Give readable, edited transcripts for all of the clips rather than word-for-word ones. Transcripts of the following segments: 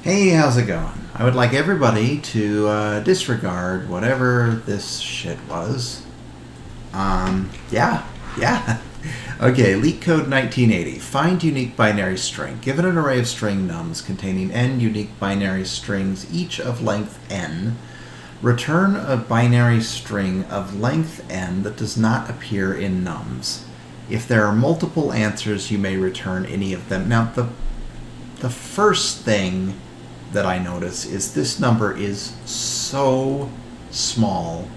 Hey, how's it going? I would like everybody to disregard whatever this shit was. Yeah. Okay, Leetcode 1980. Find unique binary string. Given an array of string nums containing n unique binary strings, each of length n, return a binary string of length n that does not appear in nums. If there are multiple answers, you may return any of them. Now, the first thing that I notice is this number is so small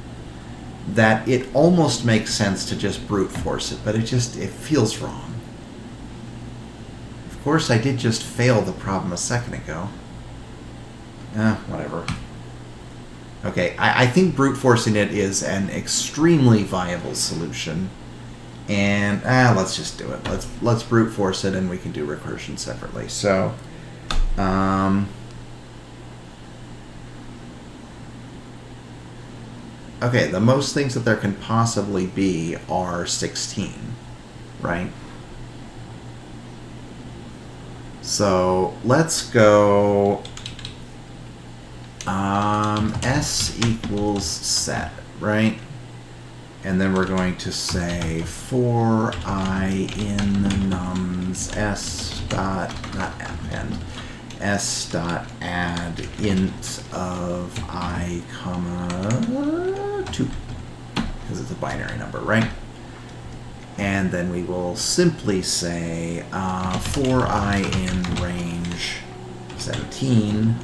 that it almost makes sense to just brute force it, but it feels wrong. Of course, I did just fail the problem a second ago. Whatever. Okay, I think brute forcing it is an extremely viable solution. And let's just do it. Let's brute force it, and we can do recursion separately. So, okay, the most things that there can possibly be are 16, right? So let's go s equals set, right? And then we're going to say for I in nums s dot, not append, s dot add int of I comma 2, because it's a binary number, right? And then we will simply say for I in range 17,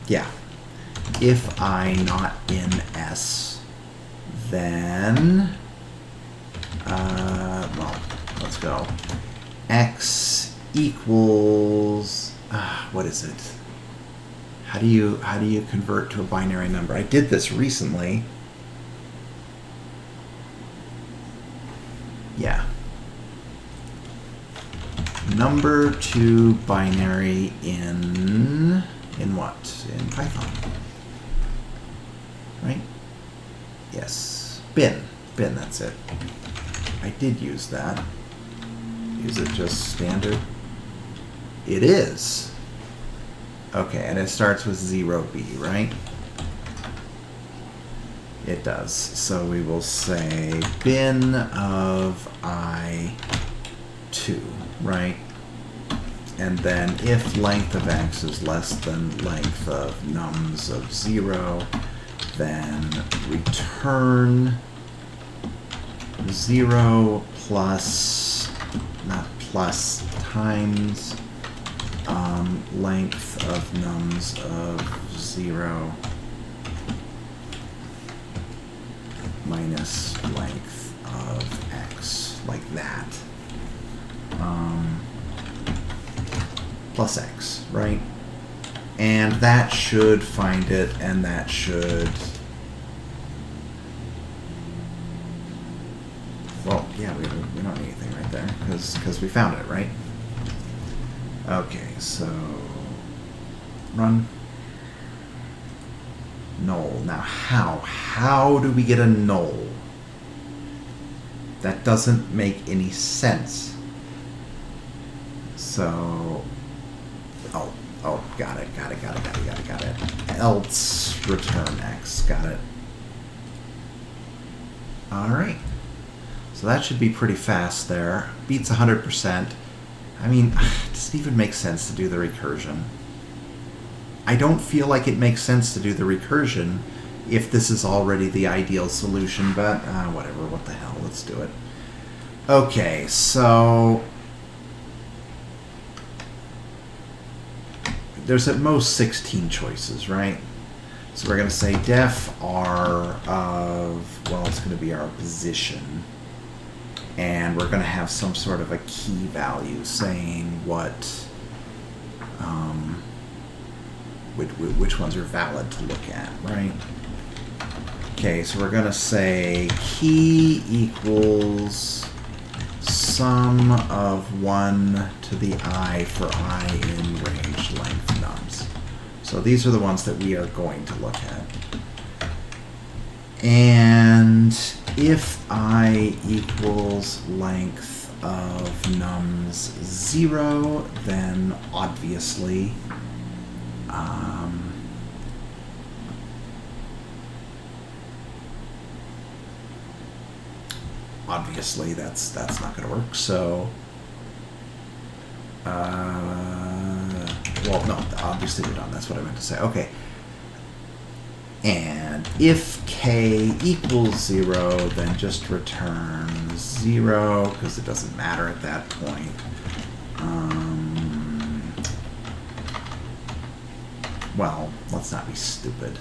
yeah, if I not in s, then well, let's go. X equals what is it? How do you convert to a binary number? I did this recently. Yeah. Number to binary in what? In Python. Right? Yes. Bin, that's it. I did use that. Is it just standard? It is. Okay, and it starts with 0b, right? It does. So we will say bin of I2, right? And then if length of x is less than length of nums of 0, then return 0 plus, not plus, times length of nums of 0 minus length of x, like that. Plus x, right? And that should find it, and that should... Well, yeah, we don't need anything right there, because we found it, right? Okay, so... Run. Null. Now, how do we get a null? That doesn't make any sense. So... Oh, got it. Else return x. Got it. Alright. So that should be pretty fast there. Beats 100%. I mean, does it even make sense to do the recursion? I don't feel like it makes sense to do the recursion if this is already the ideal solution, but whatever, what the hell, let's do it. Okay, so... there's at most 16 choices, right? So we're going to say def r of, well, it's going to be our position. And we're going to have some sort of a key value saying what, which ones are valid to look at, right? Okay, so we're going to say key equals sum of 1 to the I for I in range length nums. So these are the ones that we are going to look at. And if I equals length of nums 0, then obviously obviously that's not going to work. So well, no, obviously we're done. That's what I meant to say. Okay. And if k equals 0, then just return 0, because it doesn't matter at that point. Well, let's not be stupid.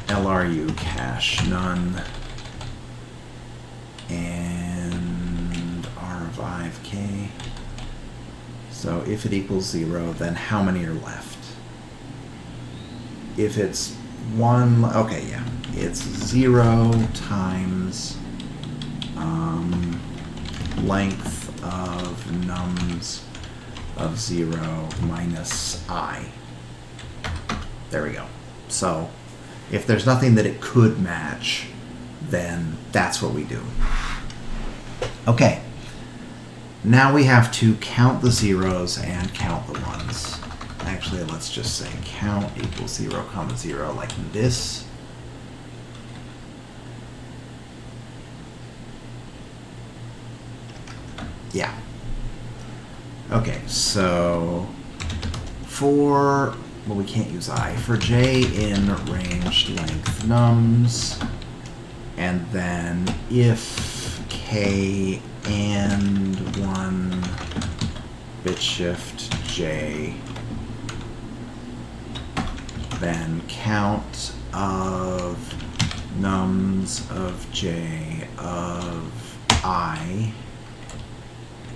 LRU cache none. And R of I of k. So if it equals 0, then how many are left? If it's 1, okay, yeah. It's 0 times length of nums of 0 minus I. There we go. So if there's nothing that it could match, then that's what we do. Okay. Now we have to count the zeros and count the ones. Actually, let's just say count equals 0, comma 0, like this. Yeah. Okay, so for, well, we can't use I. For j in ranged length nums, and then if k and 1 bit shift j, then count of nums of j of I,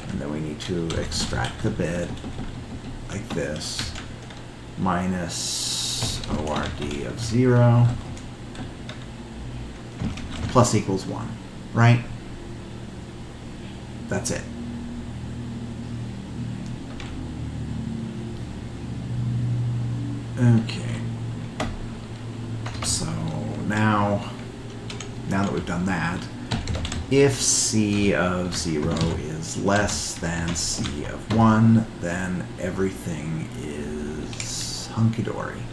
and then we need to extract the bit like this, minus ORD of 0 plus equals 1, right? That's it. Okay. So now that we've done that, if C of 0 is less than C of 1, then everything is hunky-dory.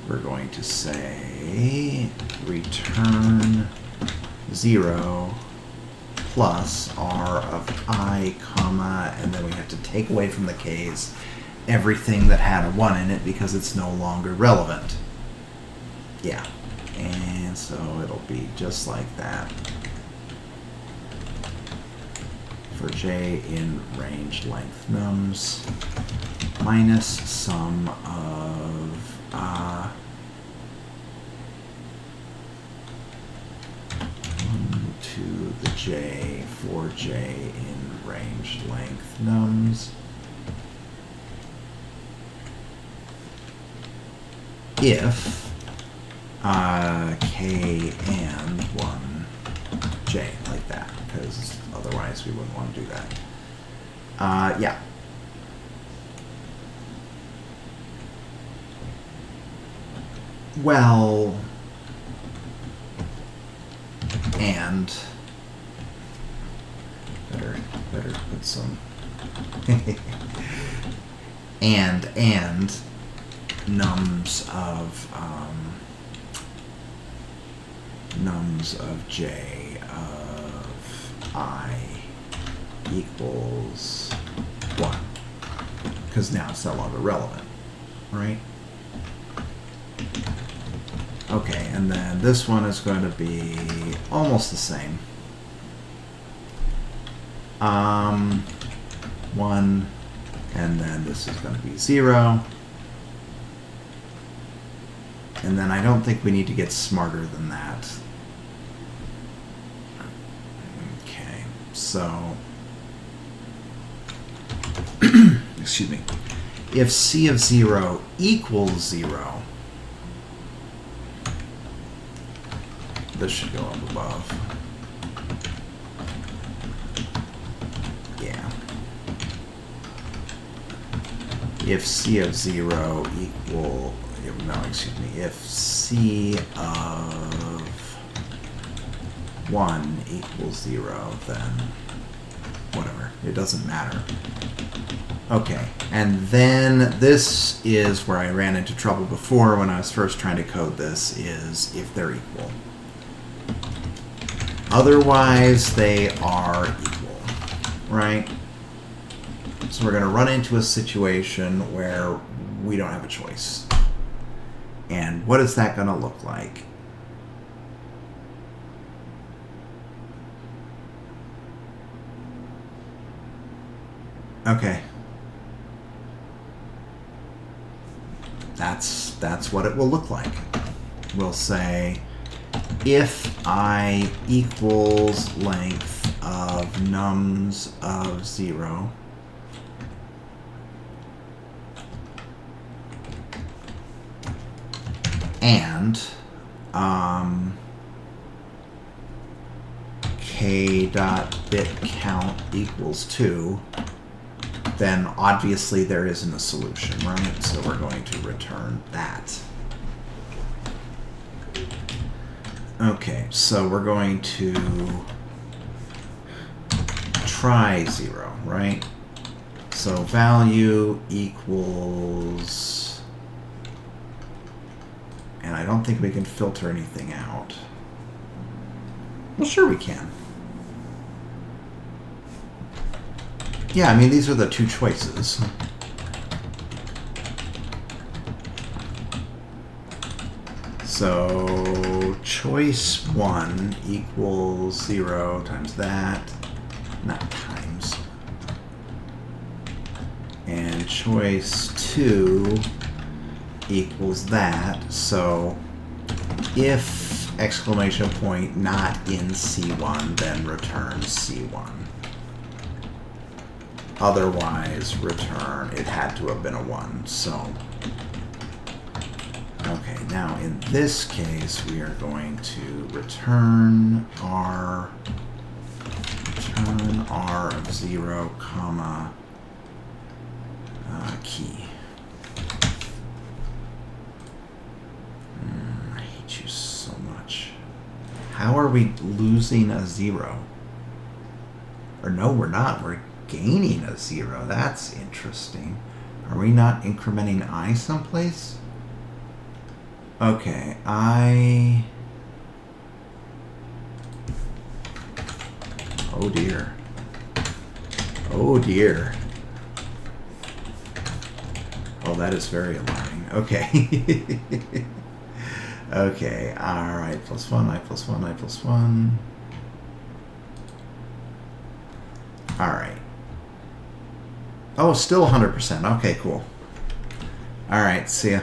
We're going to say return 0 plus R of I, comma, and then we have to take away from the k's everything that had a 1 in it because it's no longer relevant. Yeah, and so it'll be just like that for j in ranged length nums minus sum of 1 to the j for j in ranged length nums if k and 1 j, like that, because otherwise we wouldn't want to do that. Yeah. Well, and better put some and nums of j of I equals 1, because now it's no longer relevant, right? Okay, and then this one is going to be almost the same. 1, and then this is going to be 0. And then I don't think we need to get smarter than that. Okay, so excuse me. If C of 0 equals 0, this should go up above. Yeah. If C of 0 equal, no, excuse me, if C of 1 equals 0, then whatever. It doesn't matter. Okay, and then this is where I ran into trouble before when I was first trying to code this, is if they're equal. Otherwise, they are equal, right? So we're going to run into a situation where we don't have a choice. And what is that going to look like? Okay. That's what it will look like. We'll say if I equals length of nums of 0, and k dot bit count equals 2, then obviously there isn't a solution, right? So we're going to return that. Okay, so we're going to try 0, right? So value equals, and I don't think we can filter anything out. Well, sure we can. Yeah, I mean, these are the two choices. So choice 1 equals 0 times that, not times. And choice 2 equals that. So if exclamation point not in C1, then return C1. Otherwise, return, it had to have been a 1, so. Okay, now in this case, we are going to return R of 0, comma, key. I hate you so much. How are we losing a 0? Or no, we're not. We're gaining a 0. That's interesting. Are we not incrementing I someplace? Okay, oh dear. Oh dear. Oh, that is very alarming. Okay. Okay, alright, +1, I +1, I +1. Alright. Oh, still 100%. Okay, cool. Alright, see ya.